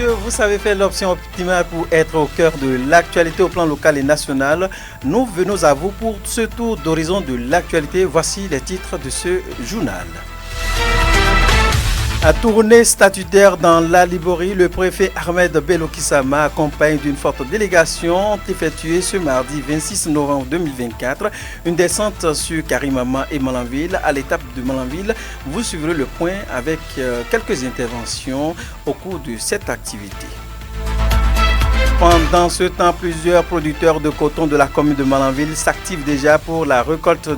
messieurs, vous savez faire l'option optimale pour être au cœur de l'actualité au plan local et national. Nous venons à vous pour ce tour d'horizon de l'actualité. Voici les titres de ce journal. À tournée statutaire dans la Liborie, le préfet Ahmed Bello Kissama accompagne d'une forte délégation effectuée ce mardi 26 novembre 2024. Une descente sur Karimama et Malanville. À l'étape de Malanville, vous suivrez le point avec quelques interventions au cours de cette activité. Pendant ce temps, plusieurs producteurs de coton de la commune de Malanville s'activent déjà pour la récolte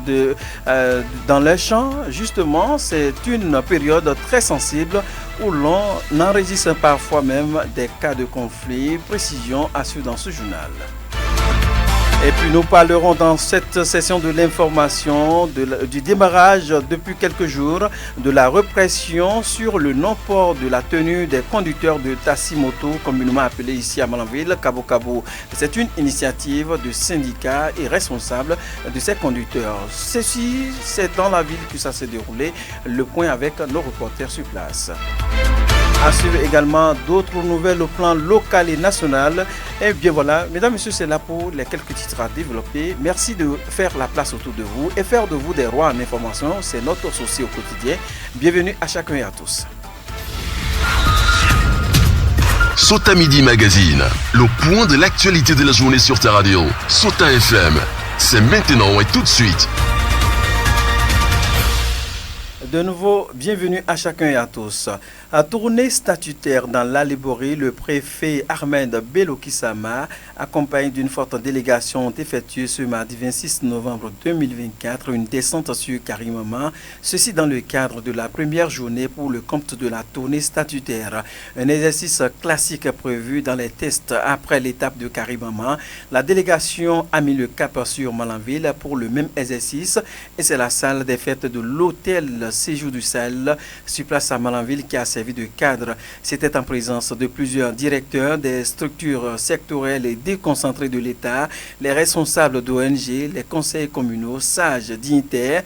dans leurs champs. Justement, c'est une période très sensible où l'on enregistre parfois même des cas de conflit. Précision à suivre dans ce journal. Et puis nous parlerons dans cette session de l'information du démarrage depuis quelques jours de la répression sur le non-port de la tenue des conducteurs de taxi-moto, communément appelé ici à Malanville, Cabo Cabo. C'est une initiative de syndicats et responsables de ces conducteurs. Ceci, c'est dans la ville que ça s'est déroulé. Le point avec nos reporters sur place. À suivre également d'autres nouvelles au plan local et national. Et bien voilà, mesdames et messieurs, c'est là pour les quelques titres à développer. Merci de faire la place autour de vous et faire de vous des rois en information. C'est notre souci au quotidien. Bienvenue à chacun et à tous. Sota Midi Magazine, le point de l'actualité de la journée sur ta radio. Sota FM, c'est maintenant et tout de suite. De nouveau, bienvenue à chacun et à tous. À tournée statutaire dans la Liborie, le préfet Ahmed Bello Kissama, accompagné d'une forte délégation, effectuée ce mardi 26 novembre 2024 une descente sur Karimama. Ceci dans le cadre de la première journée pour le compte de la tournée statutaire. Un exercice classique prévu dans les tests après l'étape de Karimama. La délégation a mis le cap sur Malanville pour le même exercice et c'est la salle des fêtes de l'hôtel Séjour du Sahel sur place à Malanville qui a servi de cadre. C'était en présence de plusieurs directeurs des structures sectorielles et déconcentrées de l'État, les responsables d'ONG, les conseils communaux, sages, dignitaires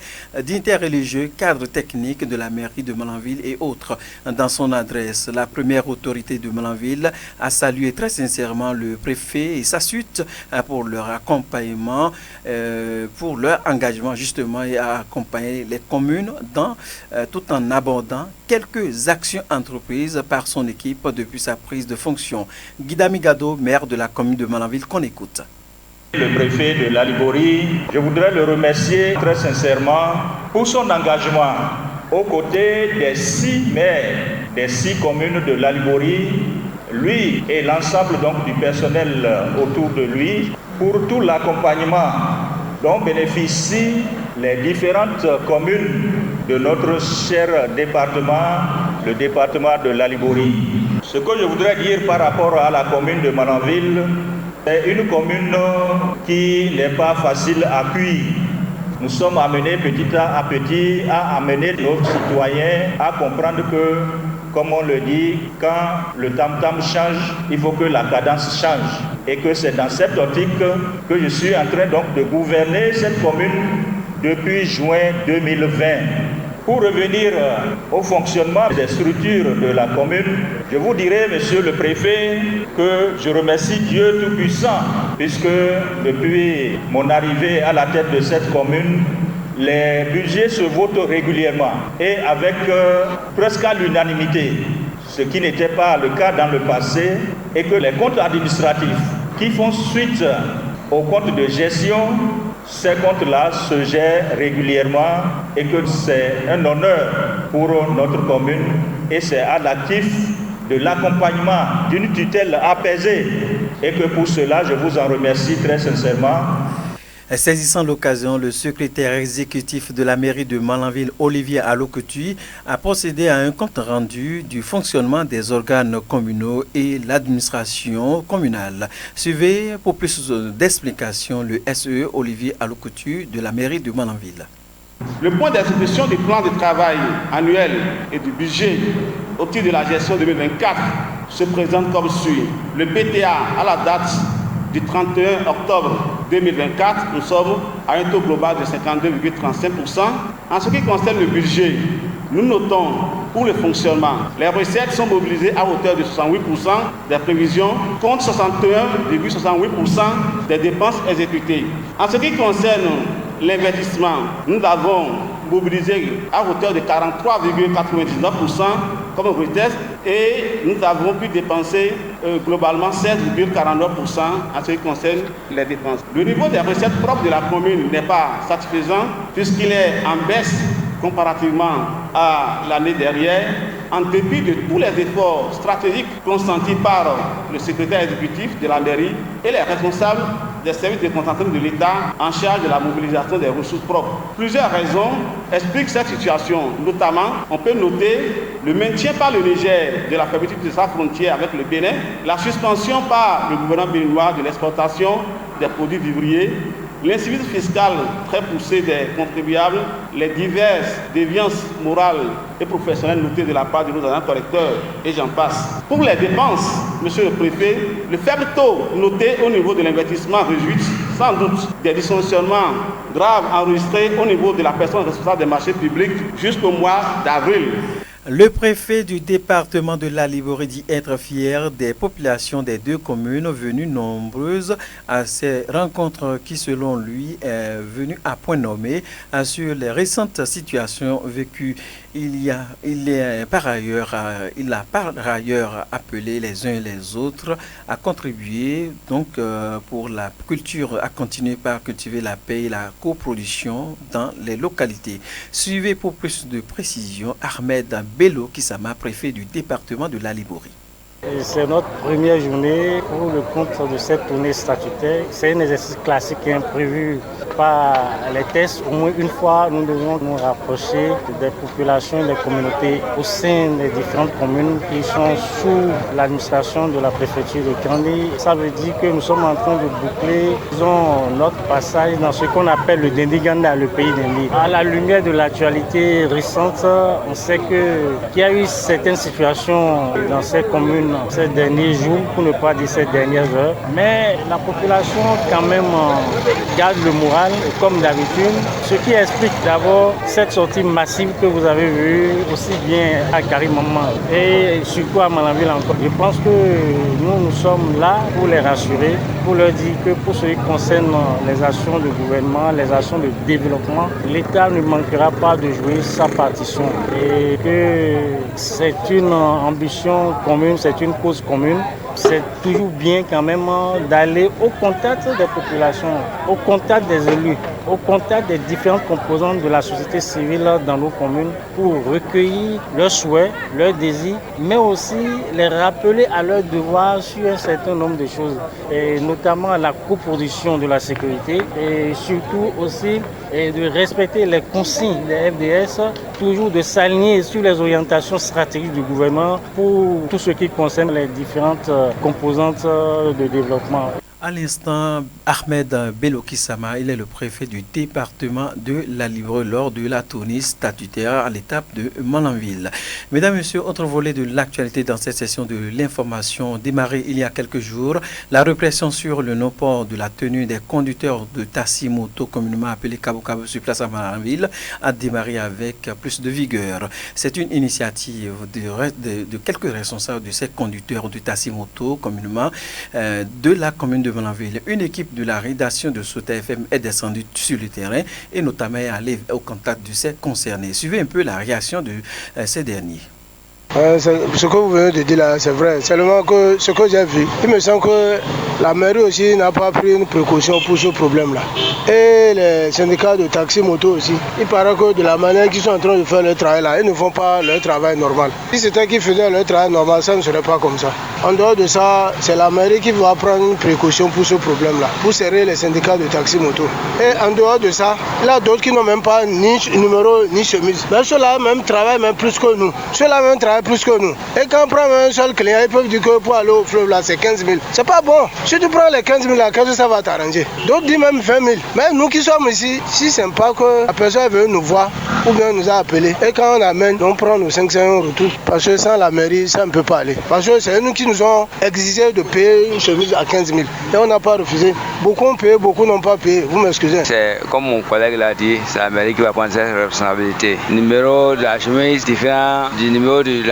religieux, cadres techniques de la mairie de Malanville et autres. Dans son adresse, la première autorité de Malanville a salué très sincèrement le préfet et sa suite pour leur accompagnement, pour leur engagement justement et à accompagner les communes tout en abordant quelques actions entreprises par son équipe depuis sa prise de fonction. Guidami Gado, maire de la commune de Malanville, qu'on écoute. Le préfet de la Liborie, je voudrais le remercier très sincèrement pour son engagement aux côtés des 6 maires des 6 communes de la Liborie, lui et l'ensemble donc du personnel autour de lui, pour tout l'accompagnement dont bénéficient les différentes communes de notre cher département, le département de la Liborie. Ce que je voudrais dire par rapport à la commune de Malanville, c'est une commune qui n'est pas facile à cuire. Nous sommes amenés petit à petit à amener nos citoyens à comprendre que, comme on le dit, quand le tam-tam change, il faut que la cadence change. Et que c'est dans cette optique que je suis en train donc de gouverner cette commune depuis juin 2020. Pour revenir au fonctionnement des structures de la commune, je vous dirai, monsieur le préfet, que je remercie Dieu Tout-Puissant, puisque depuis mon arrivée à la tête de cette commune, les budgets se votent régulièrement et avec presque à l'unanimité, ce qui n'était pas le cas dans le passé, et que les comptes administratifs qui font suite aux comptes de gestion, ces comptes-là se gèrent régulièrement et que c'est un honneur pour notre commune et c'est à l'actif de l'accompagnement d'une tutelle apaisée et que pour cela je vous en remercie très sincèrement. Saisissant l'occasion, le secrétaire exécutif de la mairie de Malanville, Olivier Alokutu, a procédé à un compte rendu du fonctionnement des organes communaux et l'administration communale. Suivez pour plus d'explications le SE Olivier Alokutu de la mairie de Malanville. Le point d'exécution du plan de travail annuel et du budget au titre de la gestion 2024 se présente comme suit. Le PTA à la date du 31 octobre 2024, nous sommes à un taux global de 52,35%. En ce qui concerne le budget, nous notons pour le fonctionnement. Les recettes sont mobilisées à hauteur de 68% des prévisions contre 61,68% des dépenses exécutées. En ce qui concerne l'investissement, nous avons mobilisé à hauteur de 43,99% comme recette et nous avons pu dépenser globalement 16,49% en ce qui concerne les dépenses. Le niveau des recettes propres de la commune n'est pas satisfaisant puisqu'il est en baisse comparativement à l'année dernière, en dépit de tous les efforts stratégiques consentis par le secrétaire exécutif de la mairie et les responsables des services déconcentrés de l'État en charge de la mobilisation des ressources propres. Plusieurs raisons expliquent cette situation. Notamment, on peut noter le maintien par le Niger de la fermeture de sa frontière avec le Bénin, la suspension par le gouvernement béninois de l'exportation des produits vivriers, l'incivisme fiscal très poussé des contribuables, les diverses déviances morales et professionnelles notées de la part de nos agents collecteurs, et j'en passe. Pour les dépenses, monsieur le préfet, le faible taux noté au niveau de l'investissement résulte sans doute des dysfonctionnements graves enregistrés au niveau de la personne responsable des marchés publics jusqu'au mois d'avril. Le préfet du département de la Liborie dit être fier des populations des deux communes venues nombreuses à ces rencontres qui, selon lui, est venue à point nommé sur les récentes situations vécues. Il a par ailleurs appelé les uns et les autres à contribuer donc pour la culture, à continuer par cultiver la paix et la coproduction dans les localités. Suivez pour plus de précisions Ahmed Bello Kissama, préfet du département de la Liborie. C'est notre première journée pour le compte de cette tournée statutaire. C'est un exercice classique qui est prévu par les tests. Au moins une fois, nous devons nous rapprocher des populations, des communautés au sein des différentes communes qui sont sous l'administration de la préfecture de Kandi. Ça veut dire que nous sommes en train de boucler notre passage dans ce qu'on appelle le Dendiganda, le pays d'Indi. À la lumière de l'actualité récente, on sait qu'il y a eu certaines situations dans ces communes ces derniers jours, pour ne pas dire ces dernières heures. Mais la population quand même garde le moral comme d'habitude, ce qui explique d'abord cette sortie massive que vous avez vue aussi bien à Karimama et surtout à Malanville encore. Je pense que nous sommes là pour les rassurer, pour leur dire que pour ce qui concerne les actions de gouvernement, les actions de développement, l'État ne manquera pas de jouer sa partition et que c'est une ambition commune, c'est une cause commune. C'est toujours bien quand même d'aller au contact des populations, au contact des élus, au contact des différentes composantes de la société civile dans nos communes pour recueillir leurs souhaits, leurs désirs, mais aussi les rappeler à leurs devoirs sur un certain nombre de choses, et notamment la coproduction de la sécurité et surtout aussi de respecter les consignes des FDS, toujours de s'aligner sur les orientations stratégiques du gouvernement pour tout ce qui concerne les différentes composantes de développement. À l'instant, Ahmed Bello Kissama, il est le préfet du département de la Liborie lors de la tournée statutaire à l'étape de Malanville. Mesdames, Messieurs, autre volet de l'actualité dans cette session de l'information démarrée il y a quelques jours, la répression sur le non-port de la tenue des conducteurs de taxi moto, communément appelé Cabo Cabo sur place à Malanville, a démarré avec plus de vigueur. C'est une initiative de quelques responsables de ces conducteurs de taxi moto, communément de la commune de Malanville. Une équipe de la rédaction de Sota FM est descendue sur le terrain et notamment est allée au contact de ces concernés. Suivez un peu la réaction de ces derniers. Ce que vous venez de dire là, c'est vrai. Seulement que ce que j'ai vu, il me semble que la mairie aussi n'a pas pris une précaution pour ce problème-là. Et les syndicats de taxi moto aussi. Il paraît que de la manière qu'ils sont en train de faire leur travail là, ils ne font pas leur travail normal. Si c'était qu'ils faisaient leur travail normal, ça ne serait pas comme ça. En dehors de ça, c'est la mairie qui va prendre une précaution pour ce problème-là, pour serrer les syndicats de taxi moto. Et en dehors de ça, il y a d'autres qui n'ont même pas ni numéro ni chemise. Mais ceux-là même travaillent même plus que nous. Ceux-là même travaillent travaillent plus que nous. Et quand on prend un seul client, ils peuvent dire que pour aller au fleuve là, c'est 15 000. C'est pas bon. Si tu prends les 15 000 là, qu'est-ce que ça va t'arranger? D'autres disent même 20 000. Mais nous qui sommes ici, si c'est pas que la personne veut nous voir ou bien nous a appelé. Et quand on amène, on prend nos 500 € retour. Parce que sans la mairie, ça ne peut pas aller. Parce que c'est nous qui nous ont exigé de payer une chemise à 15 000. Et on n'a pas refusé. Beaucoup ont payé, beaucoup n'ont pas payé. Vous m'excusez. C'est comme mon collègue l'a dit, c'est la mairie qui va prendre cette responsabilité. Le numéro de la chemise différent du numéro de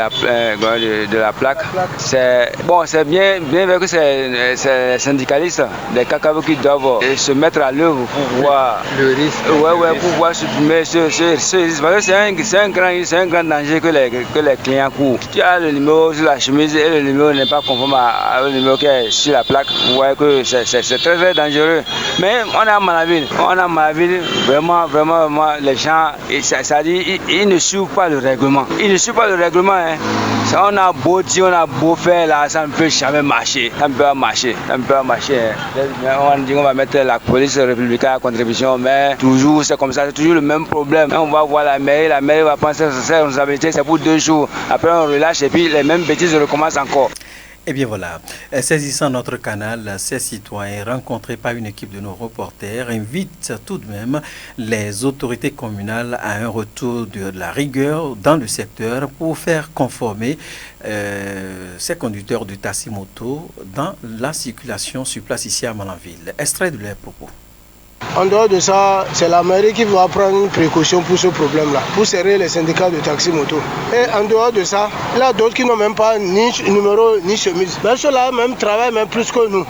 la plaque. C'est bon, c'est bien vu que c'est les syndicalistes, les cacavos qui doivent se mettre à l'œuvre pour voir le risque. Pour pouvoir supprimer ce risque. Parce que c'est un grand danger que les clients courent. Tu as le numéro sur la chemise et le numéro n'est pas conforme au numéro qui est sur la plaque. Vous voyez que c'est très dangereux. Mais on est à Malanville. Vraiment, les gens, ça dit, ils ne suivent pas le règlement. Ils ne suivent pas le règlement. Hein. On a beau dire, on a beau faire, là, ça ne peut jamais marcher. Ça ne peut pas marcher. Hein. On dit qu'on va mettre la police républicaine à contribution, mais toujours c'est comme ça, c'est toujours le même problème. On va voir la mairie va prendre ses responsabilités, c'est pour 2 jours. Après on relâche et puis les mêmes bêtises recommencent encore. Eh bien voilà, saisissant notre canal, ces citoyens rencontrés par une équipe de nos reporters invitent tout de même les autorités communales à un retour de la rigueur dans le secteur pour faire conformer ces conducteurs de taxi-moto dans la circulation sur place ici à Malanville. Extrait de leurs propos. En dehors de ça, c'est la mairie qui va prendre une précaution pour ce problème-là, pour serrer les syndicats de taxi-moto. Et en dehors de ça, il y a d'autres qui n'ont même pas ni numéro ni chemise. Mais ceux-là même travaillent même plus que nous.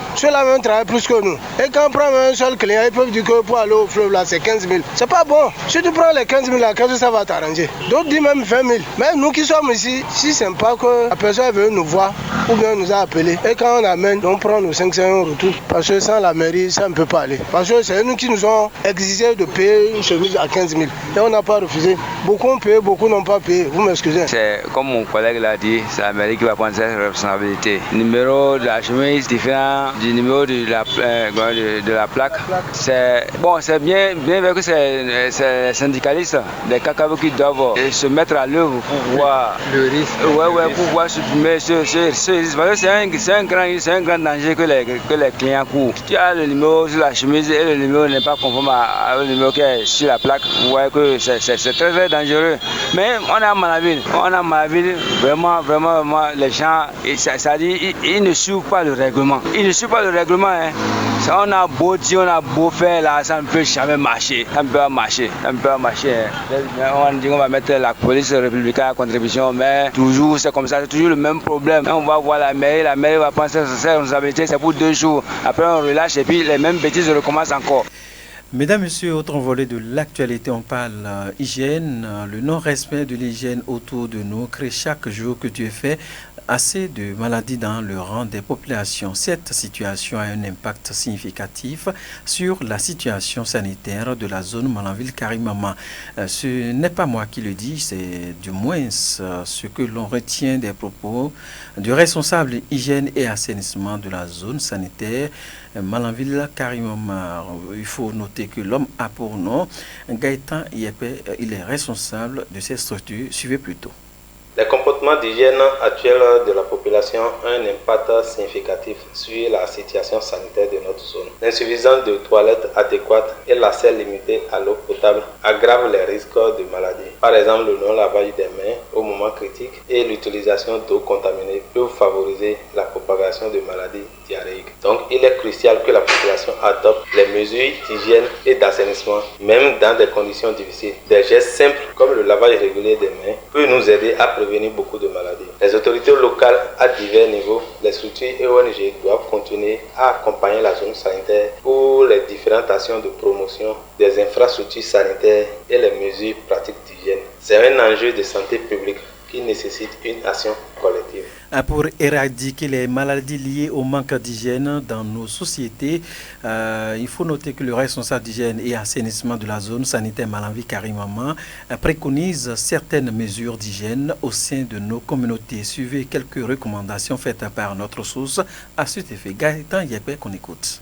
Et quand on prend un seul client, ils peuvent dire que pour aller au fleuve là, c'est 15 000. C'est pas bon. Si tu prends les 15 000 là, qu'est-ce que ça va t'arranger? D'autres disent même 20 000. Mais nous qui sommes ici, si c'est pas que la personne veut nous voir ou bien nous a appelé. Et quand on amène, on prend nos 500 € retour. Parce que sans la mairie, ça ne peut pas aller. Parce que c'est nous qui nous ont exigé de payer une chemise à 15 000 et on n'a pas refusé. Beaucoup ont payé, beaucoup n'ont pas payé. Vous m'excusez. C'est comme mon collègue l'a dit, c'est la mairie qui va prendre cette responsabilité. Le numéro de la chemise différent du numéro de la plaque. C'est bon, c'est bien vu que c'est les syndicalistes, les cacavos qui doivent se mettre à l'œuvre pour voir le risque. Pour pouvoir supprimer ce risque. Parce que c'est un grand danger que les clients courent. Tu as le numéro sur la chemise et le numéro n'est pas conforme au numéro qui est sur la plaque. Vous voyez que c'est très dangereux. Mais on est à Malanville. Vraiment, les gens, ça dit, ils ne suivent pas le règlement. Hein. On a beau dire, on a beau faire, là, ça ne peut jamais marcher. Ça ne peut pas marcher. Hein. On dit qu'on va mettre la police républicaine à contribution, mais toujours c'est comme ça, c'est toujours le même problème. On va voir la mairie va prendre ses responsabilités, c'est pour 2 jours. Après on relâche et puis les mêmes bêtises recommencent encore. Mesdames, Messieurs, autre volet de l'actualité, on parle hygiène. Le non-respect de l'hygiène autour de nous crée chaque jour que Dieu fait assez de maladies dans le rang des populations. Cette situation a un impact significatif sur la situation sanitaire de la zone Malanville-Karimama. Ce n'est pas moi qui le dis, c'est du moins ce que l'on retient des propos du responsable hygiène et assainissement de la zone sanitaire Malanville-Karimama. Il faut noter que l'homme a pour nom Gaëtan Yepé, il est responsable de ces structures. Suivez plutôt. Les comportements d'hygiène actuels de la population ont un impact significatif sur la situation sanitaire de notre zone. L'insuffisance de toilettes adéquates et l'accès limité à l'eau potable aggravent les risques de maladies. Par exemple, le non-lavage des mains au moment critique et l'utilisation d'eau contaminée peuvent favoriser la propagation de maladies diarrhéiques. Donc, il est crucial que la population adopte les mesures d'hygiène et d'assainissement, même dans des conditions difficiles. Des gestes simples comme le lavage régulier des mains peuvent nous aider à prévenir beaucoup de maladies. Les autorités locales à divers niveaux, les structures et ONG doivent continuer à accompagner la zone sanitaire pour les différentes actions de promotion des infrastructures sanitaires et les mesures pratiques d'hygiène. C'est un enjeu de santé publique qui nécessite une action collective. Pour éradiquer les maladies liées au manque d'hygiène dans nos sociétés, il faut noter que le responsable d'hygiène et assainissement de la zone sanitaire Malanville-Karimama préconise certaines mesures d'hygiène au sein de nos communautés. Suivez quelques recommandations faites par notre source à cet effet. Gaëtan Yepé, qu'on écoute.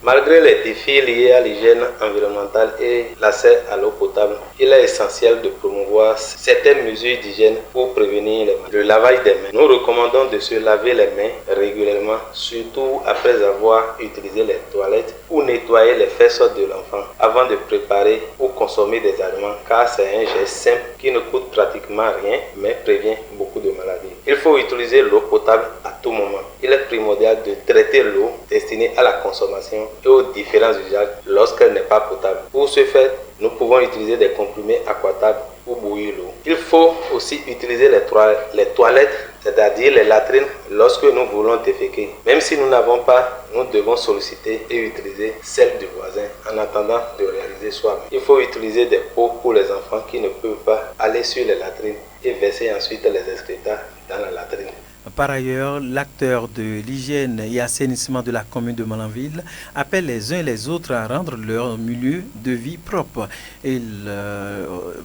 Malgré les défis liés à l'hygiène environnementale et l'accès à l'eau potable, il est essentiel de promouvoir certaines mesures d'hygiène pour prévenir les maladies. Le lavage des mains. Nous recommandons de se laver les mains régulièrement, surtout après avoir utilisé les toilettes ou nettoyer les fesses de l'enfant avant de préparer ou consommer des aliments, car c'est un geste simple qui ne coûte pratiquement rien mais prévient beaucoup de maladies. Il faut utiliser l'eau potable à tout moment. Il est primordial de traiter l'eau destinée à la consommation et aux différents usages lorsqu'elle n'est pas potable. Pour ce faire, nous pouvons utiliser des comprimés aquatables ou bouillir l'eau. Il faut aussi utiliser les toilettes, c'est-à-dire les latrines, lorsque nous voulons déféquer. Même si nous n'avons pas, nous devons solliciter et utiliser celles du voisin en attendant de réaliser soi-même. Il faut utiliser des pots pour les enfants qui ne peuvent pas aller sur les latrines et verser ensuite les excrétants dans la latrine. Par ailleurs, l'acteur de l'hygiène et assainissement de la commune de Malanville appelle les uns et les autres à rendre leur milieu de vie propre. Il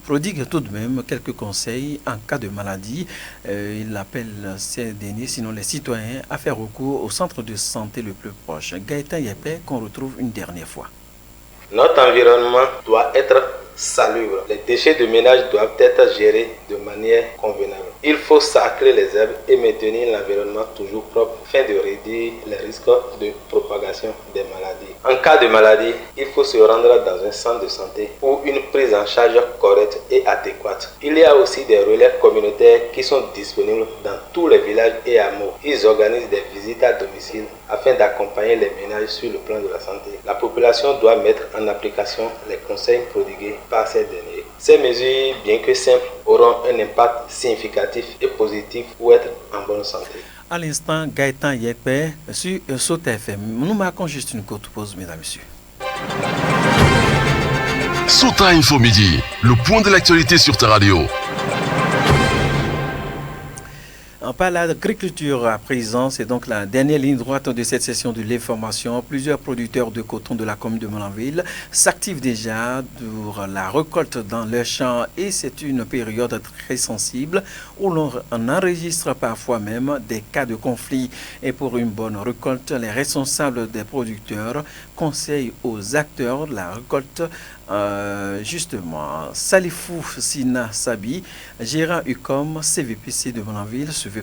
prodigue tout de même quelques conseils en cas de maladie. Il appelle ces derniers, sinon les citoyens, à faire recours au centre de santé le plus proche. Gaëtan Yepé, qu'on retrouve une dernière fois. Notre environnement doit être salubre. Les déchets de ménage doivent être gérés de manière convenable. Il faut sacrer les herbes et maintenir l'environnement toujours propre afin de réduire les risques de propagation des maladies. En cas de maladie, il faut se rendre dans un centre de santé pour une prise en charge correcte et adéquate. Il y a aussi des relais communautaires qui sont disponibles dans tous les villages et hameaux. Ils organisent des visites à domicile afin d'accompagner les ménages sur le plan de la santé. La population doit mettre en application les conseils prodigués par ces derniers. Ces mesures, bien que simples, auront un impact significatif et positif pour être en bonne santé. À l'instant, Gaëtan Yepé sur Sota FM. Nous marquons juste une courte pause, mesdames et messieurs. Sota Info Midi, le point de l'actualité sur ta radio. On parle d'agriculture à présent, c'est donc la dernière ligne droite de cette session de l'information. Plusieurs producteurs de coton de la commune de Malanville s'activent déjà pour la récolte dans leurs champs et c'est une période très sensible où l'on enregistre parfois même des cas de conflit. Et pour une bonne récolte, les responsables des producteurs conseillent aux acteurs de la récolte justement. Salifou Sina Sabi, gérant UCOM CVPC de Malanville, se veut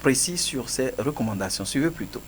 précis sur ces recommandations. Suivez plutôt.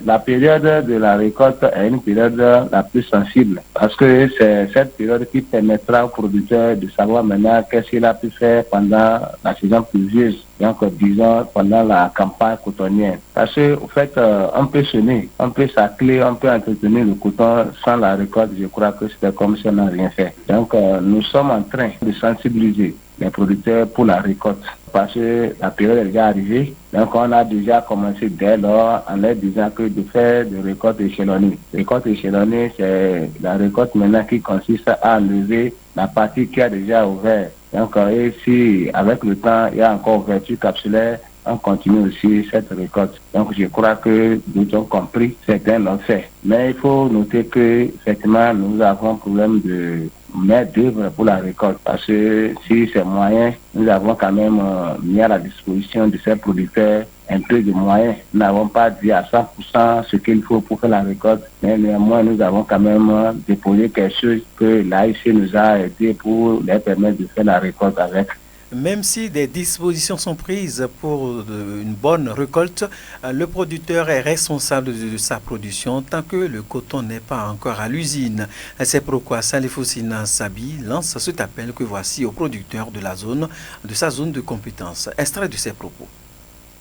La période de la récolte est une période la plus sensible parce que c'est cette période qui permettra aux producteurs de savoir maintenant qu'est-ce qu'il a pu faire pendant la saison pluvieuse, donc disons pendant la campagne cotonnière. Parce que au fait, on peut semer, on peut sacler, on peut entretenir le coton sans la récolte. Je crois que c'est comme si on n'a rien fait. Donc nous sommes en train de sensibiliser les producteurs pour la récolte parce que la période est déjà arrivée. Donc on a déjà commencé dès lors en leur disant que de faire des récoltes échelonnées. Récolte échelonnée, c'est la récolte maintenant qui consiste à enlever la partie qui a déjà ouvert. Donc et si avec le temps il y a encore ouverture capsulaire, on continue aussi cette récolte. Donc je crois que nous avons compris, certains l'ont fait. Mais il faut noter que effectivement nous avons un problème de main-d'œuvre pour la récolte. Parce que si c'est moyen, nous avons quand même mis à la disposition de ces producteurs un peu de moyens. Nous n'avons pas dit à 100% ce qu'il faut pour faire la récolte, mais néanmoins nous avons quand même déposé quelque chose que l'AIC nous a aidé pour leur permettre de faire la récolte avec. Même si des dispositions sont prises pour une bonne récolte, le producteur est responsable de sa production tant que le coton n'est pas encore à l'usine. C'est pourquoi Salifou Sina Sabi lance cet appel que voici aux producteurs de sa zone de compétence. Extrait de ses propos.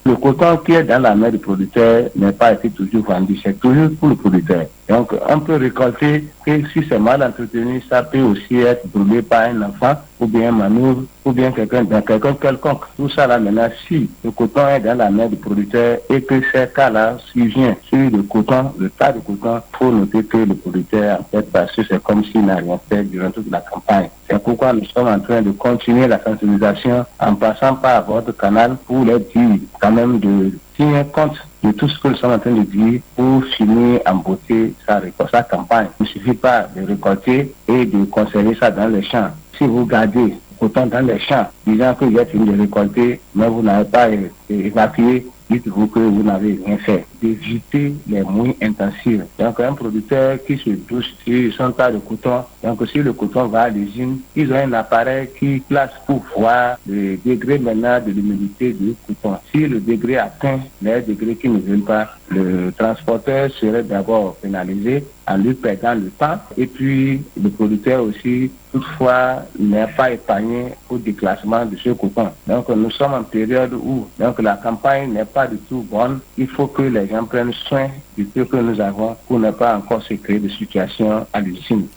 Le coton qui est dans la main du producteur n'est pas été toujours vendu, c'est toujours pour le producteur. Donc on peut récolter que si c'est mal entretenu, ça peut aussi être brûlé par un enfant ou bien un manœuvre ou bien quelqu'un quelconque. Tout ça là maintenant, si le coton est dans la main du producteur et que ces cas-là survient sur le coton, le tas de coton, il faut noter que le producteur en fait parce que c'est comme s'il n'a rien fait durant toute la campagne. C'est pourquoi nous sommes en train de continuer la sensibilisation en passant par votre canal pour leur dire quand même de tenir compte de tout ce que nous sommes en train de dire pour finir en beauté sa campagne. Il ne suffit pas de récolter et de conserver ça dans les champs. Si vous gardez autant dans les champs, disant que vous êtes fini de récolter, mais vous n'avez pas évacué, dites-vous que vous n'avez rien fait. d'éviter les mouilles intensives. Donc un producteur qui se douche sur son tas de coton, donc si le coton va à l'usine, ils ont un appareil qui place pour voir le degré maintenant de l'humidité du coton. Si le degré atteint les degrés qui ne veulent pas, le transporteur serait d'abord pénalisé en lui perdant le temps, et puis le producteur aussi toutefois n'est pas épargné au déclassement de ce coton. Donc nous sommes en période où la campagne n'est pas du tout bonne. Il faut que les gens prennent soin du peu que nous avons pour ne pas encore se créer de situations à l'usine.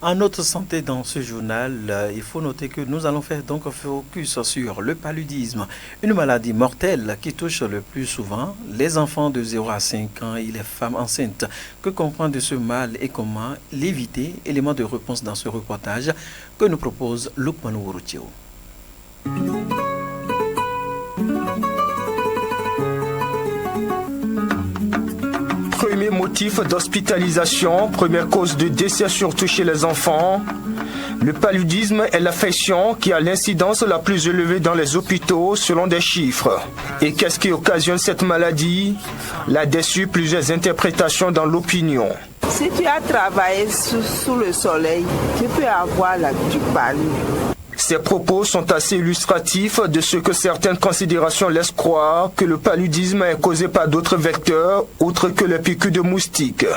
En notre santé dans ce journal, il faut noter que nous allons faire donc un focus sur le paludisme, une maladie mortelle qui touche le plus souvent les enfants de 0 à 5 ans et les femmes enceintes. Que comprendre de ce mal et comment l'éviter? Élément de réponse dans ce reportage que nous propose Lukman Ouroutio. Premier motif d'hospitalisation, première cause de décès surtout chez les enfants. Le paludisme est l'affection qui a l'incidence la plus élevée dans les hôpitaux selon des chiffres. Et qu'est-ce qui occasionne cette maladie? Là-dessus, plusieurs interprétations dans l'opinion. Si tu as travaillé sous le soleil, tu peux avoir du paludisme. Ces propos sont assez illustratifs de ce que certaines considérations laissent croire que le paludisme est causé par d'autres vecteurs autres que les piqûres de moustiques.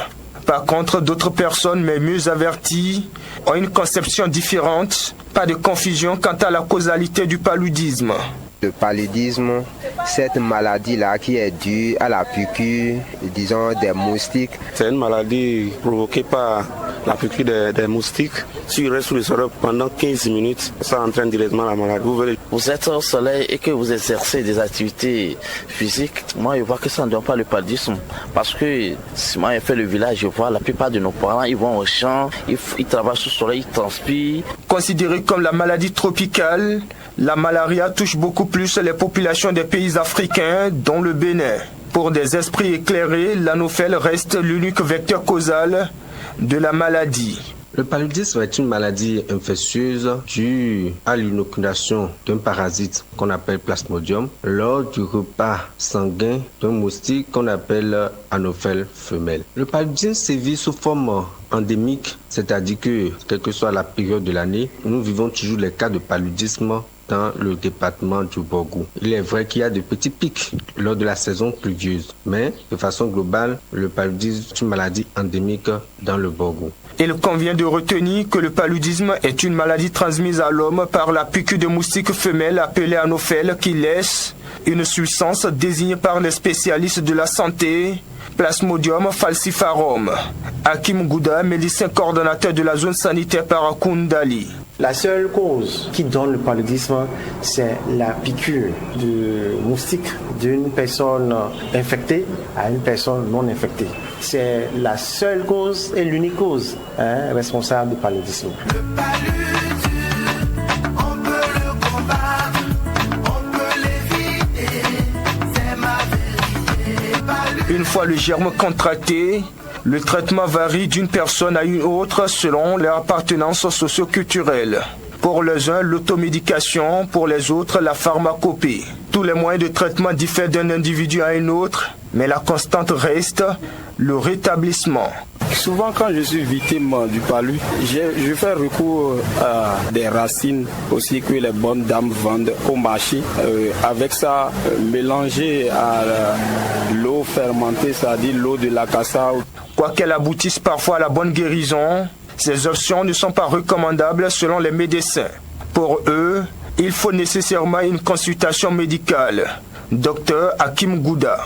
Par contre, d'autres personnes, mais mieux averties, ont une conception différente, pas de confusion quant à la causalité du paludisme. Le paludisme, cette maladie-là qui est due à la piqûre, disons, des moustiques. C'est une maladie provoquée par la piqûre des moustiques. Si il reste sous le soleil pendant 15 minutes, ça entraîne directement la maladie. Vous êtes au soleil et que vous exercez des activités physiques, moi je vois que ça ne donne pas le paludisme. Parce que si moi j'ai fait le village, je vois la plupart de nos parents, ils vont au champ, ils travaillent sous le soleil, ils transpirent. Considérée comme la maladie tropicale, la malaria touche beaucoup plus les populations des pays africains, dont le Bénin. Pour des esprits éclairés, l'anophèle reste l'unique vecteur causal de la maladie. Le paludisme est une maladie infectieuse due à l'inoculation d'un parasite qu'on appelle Plasmodium lors du repas sanguin d'un moustique qu'on appelle Anophèle femelle. Le paludisme sévit sous forme endémique, c'est-à-dire que, quelle que soit la période de l'année, nous vivons toujours les cas de paludisme dans le département du Borgou. Il est vrai qu'il y a de petits pics lors de la saison pluvieuse, mais de façon globale, le paludisme est une maladie endémique dans le Borgou. Il convient de retenir que le paludisme est une maladie transmise à l'homme par la piqûre de moustique femelle appelée anophèle qui laisse une substance désignée par les spécialistes de la santé, Plasmodium falciparum. Hakim Gouda, médecin coordonnateur de la zone sanitaire Parakundali. La seule cause qui donne le paludisme, c'est la piqûre de moustique d'une personne infectée à une personne non infectée. C'est la seule cause et l'unique cause responsable du paludisme. Le paludisme, on peut le combattre, on peut l'éviter, c'est ma vérité. Une fois le germe contracté, le traitement varie d'une personne à une autre selon leur appartenance socio-culturelle. Pour les uns, l'automédication, pour les autres, la pharmacopée. Tous les moyens de traitement diffèrent d'un individu à un autre, mais la constante reste le rétablissement. Souvent, quand je suis victime du palud, je fais recours à des racines aussi que les bonnes dames vendent au marché. Avec ça, mélangé à l'eau fermentée, c'est-à-dire l'eau de l'acassa. Quoiqu'elle aboutisse parfois à la bonne guérison, ces options ne sont pas recommandables selon les médecins. Pour eux, il faut nécessairement une consultation médicale. Docteur Hakim Gouda.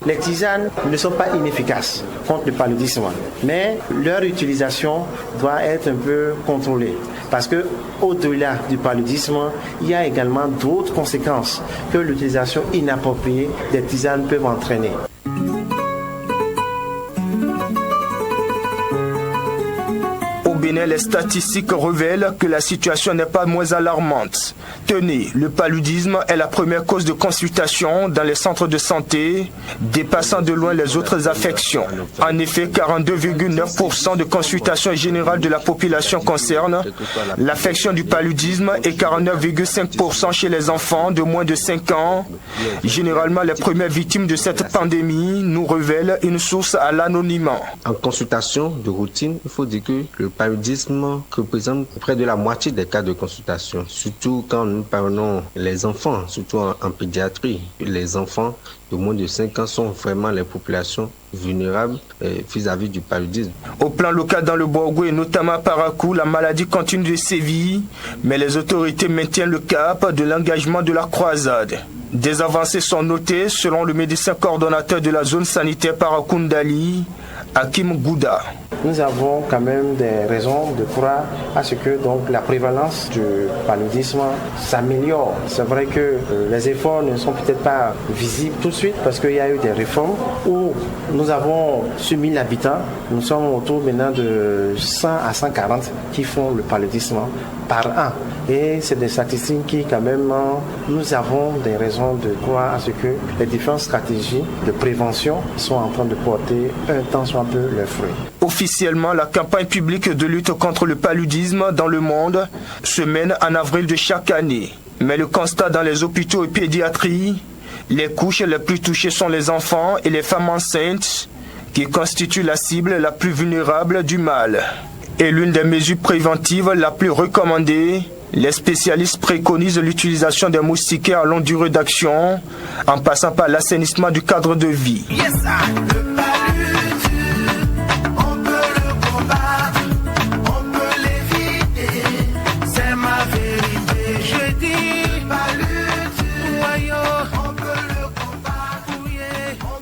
Les tisanes ne sont pas inefficaces contre le paludisme, mais leur utilisation doit être un peu contrôlée. Parce que au-delà du paludisme, il y a également d'autres conséquences que l'utilisation inappropriée des tisanes peut entraîner. Bénin, les statistiques révèlent que la situation n'est pas moins alarmante. Tenez, le paludisme est la première cause de consultation dans les centres de santé, dépassant de loin les autres affections. En effet, 42,9% de consultations générales de la population concernent l'affection du paludisme et 49,5% chez les enfants de moins de 5 ans. Généralement, les premières victimes de cette pandémie nous révèlent une source à l'anonymat. En consultation de routine, il faut dire que le paludisme représente près de la moitié des cas de consultation, surtout quand nous parlons les enfants, surtout en pédiatrie. Les enfants de moins de 5 ans sont vraiment les populations vulnérables vis-à-vis du paludisme. Au plan local dans le Borgo et notamment à Parakou, la maladie continue de sévir, mais les autorités maintiennent le cap de l'engagement de la croisade. Des avancées sont notées selon le médecin coordonnateur de la zone sanitaire Parakoundali, Hakim Gouda. Nous avons quand même des raisons de croire à ce que donc, la prévalence du paludisme s'améliore. C'est vrai que les efforts ne sont peut-être pas visibles tout de suite parce qu'il y a eu des réformes où nous avons sur 1000 habitants, nous sommes autour maintenant de 100 à 140 qui font le paludisme par an. Et c'est des statistiques qui quand même, nous avons des raisons de croire à ce que les différentes stratégies de prévention sont en train de porter un temps soit un peu leurs fruits. Officiellement, la campagne publique de lutte contre le paludisme dans le monde se mène en avril de chaque année. Mais le constat dans les hôpitaux et pédiatries, les couches les plus touchées sont les enfants et les femmes enceintes qui constituent la cible la plus vulnérable du mal. Et l'une des mesures préventives la plus recommandée, les spécialistes préconisent l'utilisation des moustiquaires à longue durée d'action en passant par l'assainissement du cadre de vie. Yes, le paludisme, on peut le combattre, on peut l'éviter, c'est ma vérité. Je dis, le paludisme, on peut le combattre,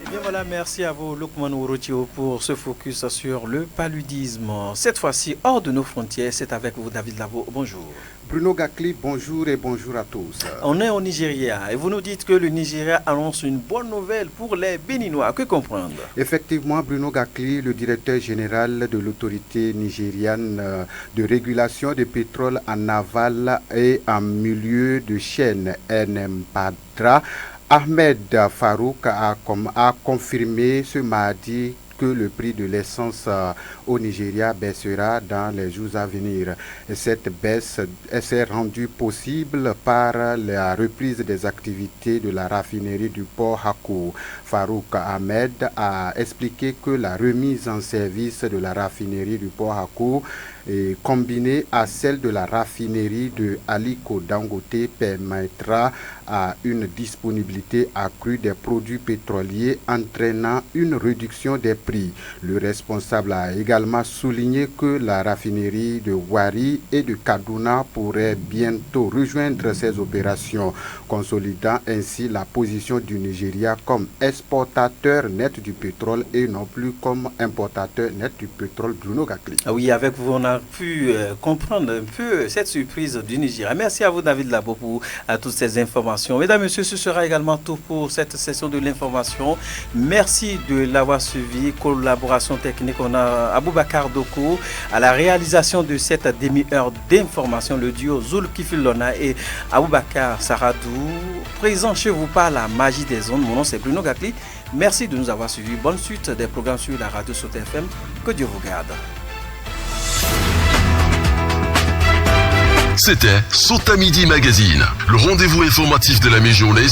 Eh bien voilà, merci à vous Lukman Ouroutio pour ce focus sur le paludisme. Cette fois-ci, hors de nos frontières, c'est avec vous David Labo. Bonjour. Bruno Gakli, bonjour et bonjour à tous. On est au Nigeria et vous nous dites que le Nigeria annonce une bonne nouvelle pour les Béninois. Que comprendre? Effectivement, Bruno Gakli, le directeur général de l'autorité nigériane de régulation du pétrole en aval et en milieu de chaîne NMPADRA, Ahmed Farouk a confirmé ce mardi que le prix de l'essence au Nigeria baissera dans les jours à venir. Cette baisse s'est rendue possible par la reprise des activités de la raffinerie du port Hakou. Farouk Ahmed a expliqué que la remise en service de la raffinerie du port Hakou et combinée à celle de la raffinerie de Aliko Dangote permettra à une disponibilité accrue des produits pétroliers entraînant une réduction des prix. Le responsable a également souligné que la raffinerie de Wari et de Kaduna pourrait bientôt rejoindre ces opérations, consolidant ainsi la position du Nigeria comme exportateur net du pétrole et non plus comme importateur net du pétrole. Bruno Gakli. Oui, avec vous, on a pu comprendre un peu cette surprise du Nigeria. Merci à vous, David Labo, pour toutes ces informations. Mesdames, Messieurs, ce sera également tout pour cette session de l'information. Merci de l'avoir suivi. Collaboration technique, on a Aboubakar Doko à la réalisation de cette demi-heure d'information, le duo Zoul Kifilona et Aboubakar Saradou. Présent chez vous par la magie des ondes. Mon nom c'est Bruno Gakli. Merci de nous avoir suivis. Bonne suite des programmes sur la radio Sauta FM. Que Dieu vous garde. C'était Sauta Midi Magazine, le rendez-vous informatif de la mi-journée